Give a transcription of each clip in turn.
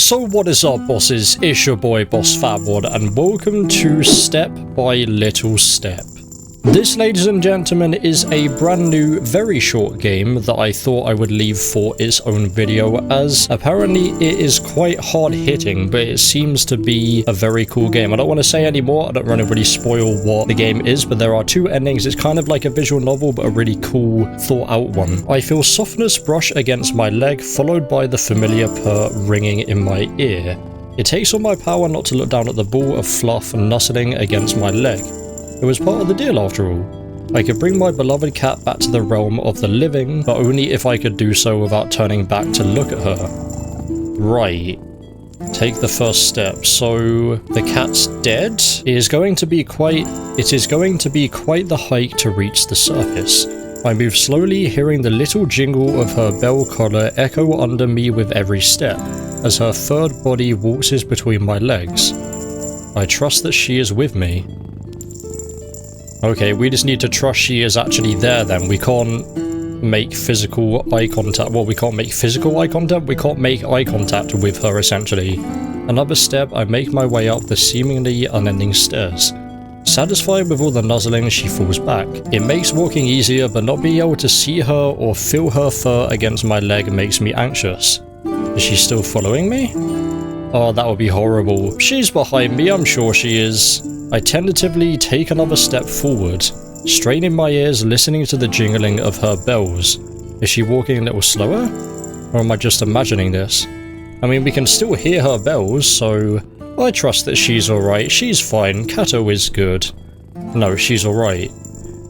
So what is up, bosses? It's your boy Boss Fatwod, and welcome to Step by Little Step. This, ladies and gentlemen, is a brand new, very short game that I thought I would leave for its own video, as apparently it is quite hard-hitting, but it seems to be a very cool game. I don't want to say any more, I don't want to really spoil what the game is, but there are two endings. It's kind of like a visual novel, but a really cool, thought-out one. I feel softness brush against my leg, followed by the familiar purr ringing in my ear. It takes all my power not to look down at the ball of fluff nuzzling against my leg. It was part of the deal after all. I could bring my beloved cat back to the realm of the living, but only if I could do so without turning back to look at her. Right. Take the first step. So the cat's dead. It is going to be quite the hike to reach the surface. I move slowly, hearing the little jingle of her bell collar echo under me with every step, as her third body waltzes between my legs. I trust that she is with me. Okay, we just need to trust she is actually there then. We can't make physical eye contact. Well, we can't make physical eye contact. We can't make eye contact with her, essentially. Another step, I make my way up the seemingly unending stairs. Satisfied with all the nuzzling, she falls back. It makes walking easier, but not being able to see her or feel her fur against my leg makes me anxious. Is she still following me? Oh, that would be horrible. She's behind me, I'm sure she is. I tentatively take another step forward, straining my ears listening to the jingling of her bells. Is she walking a little slower? Or am I just imagining this? I mean, we can still hear her bells, so I trust that she's alright. She's fine. Kato is good. No, she's alright.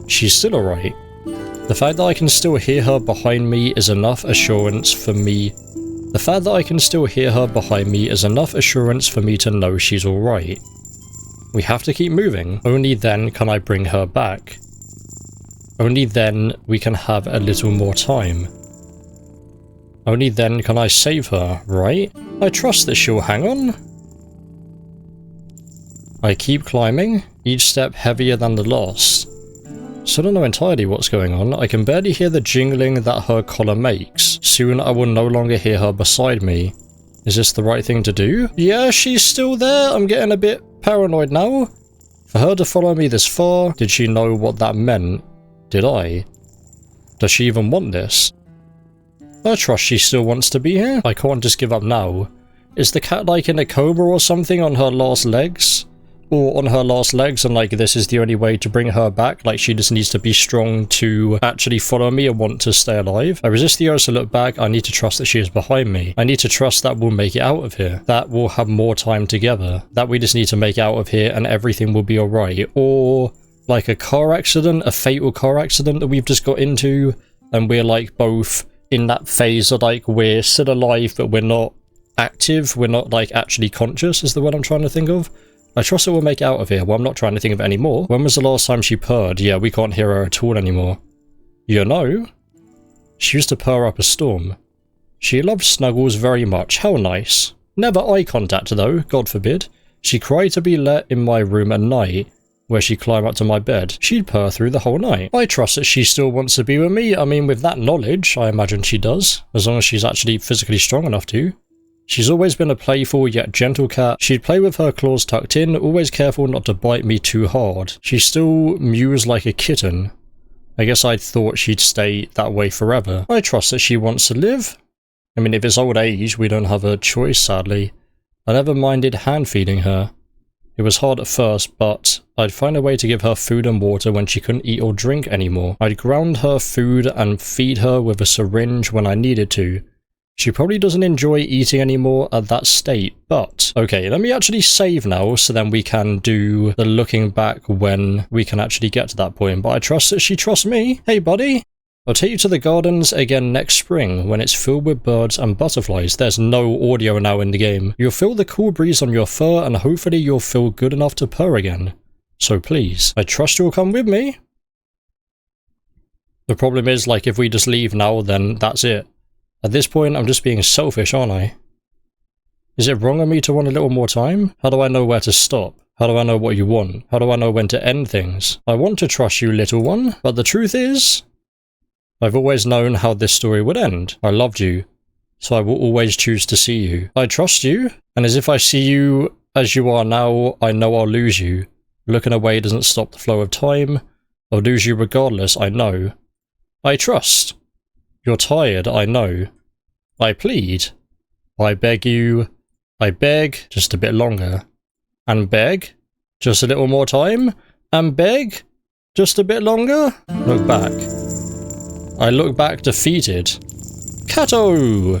She's still alright. The fact that I can still hear her behind me is enough assurance for me. The fact that I can still hear her behind me is enough assurance for me to know she's alright. We have to keep moving. Only then can I bring her back. Only then we can have a little more time. Only then can I save her, right? I trust that she'll hang on. I keep climbing, each step heavier than the last. So I don't know entirely what's going on. I can barely hear the jingling that her collar makes. Soon I will no longer hear her beside me. Is this the right thing to do? Yeah, she's still there. I'm getting a bit paranoid now. For her to follow me this far, did she know what that meant? Did I? Does she even want this? I trust she still wants to be here. I can't just give up now. Is the cat like in a coma or something on her last legs? Or on her last legs and like this is the only way to bring her back? Like she just needs to be strong to actually follow me and want to stay alive? I resist the urge to look back. I need to trust that she is behind me. I need to trust that we'll make it out of here. That we'll have more time together. That we just need to make it out of here and everything will be alright. Or like a car accident, a fatal car accident that we've just got into and we're like both in that phase of like we're still alive but we're not active. We're not like actually conscious is the word I'm trying to think of. I trust that we'll make it out of here. Well, I'm not trying to think of it anymore. When was the last time she purred? Yeah, we can't hear her at all anymore. You know? She used to purr up a storm. She loved snuggles very much. How nice. Never eye contact though, God forbid. She cried to be let in my room at night, where she'd climb up to my bed. She'd purr through the whole night. I trust that she still wants to be with me. I mean, with that knowledge, I imagine she does. As long as she's actually physically strong enough to. She's always been a playful yet gentle cat. She'd play with her claws tucked in, always careful not to bite me too hard. She still mews like a kitten. I guess I'd thought she'd stay that way forever. I trust that she wants to live. I mean, if it's old age, we don't have a choice, sadly. I never minded hand-feeding her. It was hard at first, but I'd find a way to give her food and water when she couldn't eat or drink anymore. I'd ground her food and feed her with a syringe when I needed to. She probably doesn't enjoy eating anymore at that state, but... Okay, let me actually save now, so then we can do the looking back when we can actually get to that point. But I trust that she trusts me. Hey, buddy. I'll take you to the gardens again next spring, when it's filled with birds and butterflies. There's no audio now in the game. You'll feel the cool breeze on your fur, and hopefully you'll feel good enough to purr again. So please, I trust you'll come with me. The problem is, like, if we just leave now, then that's it. At this point, I'm just being selfish, aren't I? Is it wrong of me to want a little more time? How do I know where to stop? How do I know what you want? How do I know when to end things? I want to trust you, little one, but the truth is, I've always known how this story would end. I loved you. so I will always choose to see you. I trust you, and as if I see you as you are now, I know I'll lose you. Looking away doesn't stop the flow of time. I'll lose you regardless, I know. I trust. You're tired, I know. I plead. I beg you. I beg, just a bit longer. And beg, just a little more time. And beg, just a bit longer. Look back. I look back defeated. Kato!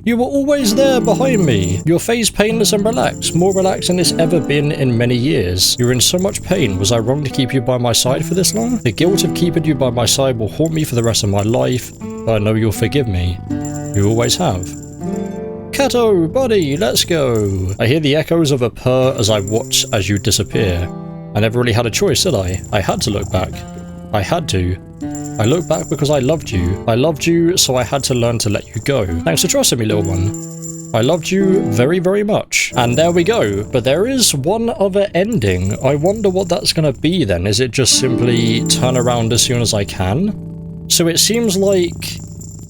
You were always there behind me. Your face painless and relaxed, more relaxed than it's ever been in many years. You're in so much pain. Was I wrong to keep you by my side for this long? The guilt of keeping you by my side will haunt me for the rest of my life, but I know you'll forgive me. You always have. Kato, buddy, let's go. I hear the echoes of a purr as I watch as you disappear. I never really had a choice, did I? I had to look back. I had to. I looked back because I loved you. I loved you, so I had to learn to let you go. Thanks for trusting me, little one. I loved you very, very much. And there we go. But there is one other ending. I wonder what that's going to be then. Is it just simply turn around as soon as I can? So it seems like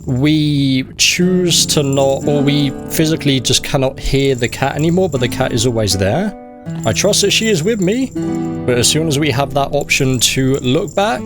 we choose to not, or we physically just cannot hear the cat anymore, but the cat is always there. I trust that she is with me, but as soon as we have that option to look back,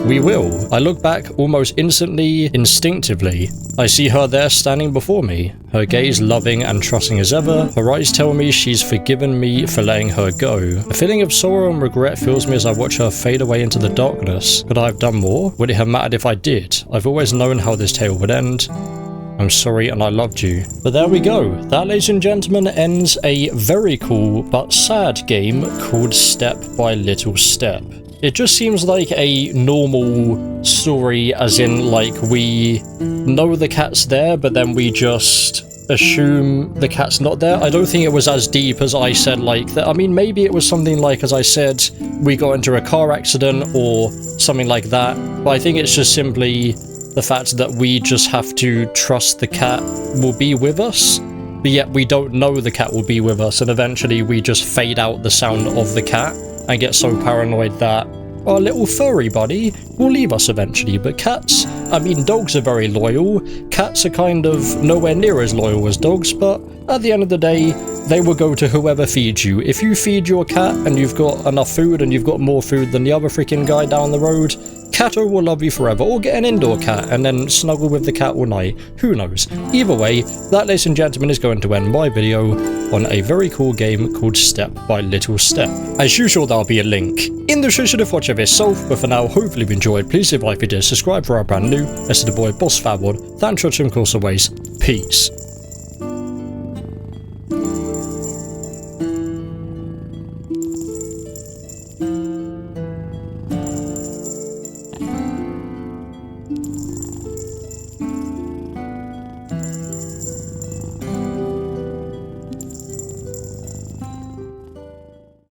we will. I look back almost instantly, instinctively. I see her there standing before me, her gaze loving and trusting as ever. Her eyes tell me she's forgiven me for letting her go. A feeling of sorrow and regret fills me as I watch her fade away into the darkness. Could I have done more? Would it have mattered if I did? I've always known how this tale would end. I'm sorry and I loved you. But there we go. That, ladies and gentlemen, ends a very cool but sad game called Step by Little Step. It just seems like a normal story, as in, like, we know the cat's there, but then we just assume the cat's not there. I don't think it was as deep as I said, like, that. I mean, maybe it was something like, as I said, we got into a car accident or something like that. But I think it's just simply the fact that we just have to trust the cat will be with us, but yet we don't know the cat will be with us, and eventually we just fade out the sound of the cat and get so paranoid that our little furry buddy will leave us eventually. But cats, I mean, dogs are very loyal. Cats are kind of nowhere near as loyal as dogs, but at the end of the day, they will go to whoever feeds you. If you feed your cat and you've got enough food and you've got more food than the other freaking guy down the road, Kato will love you forever. Or get an indoor cat and then snuggle with the cat all night. Who knows? Either way, that, ladies and gentlemen, is going to end my video on a very cool game called Step by Little Step. As usual, there'll be a link in the description of watch of yourself. But for now, hopefully you've enjoyed. Please leave a like if you did, subscribe for our brand new. This is the boy, Boss Fatwod. Thanks for watching, course always. Peace.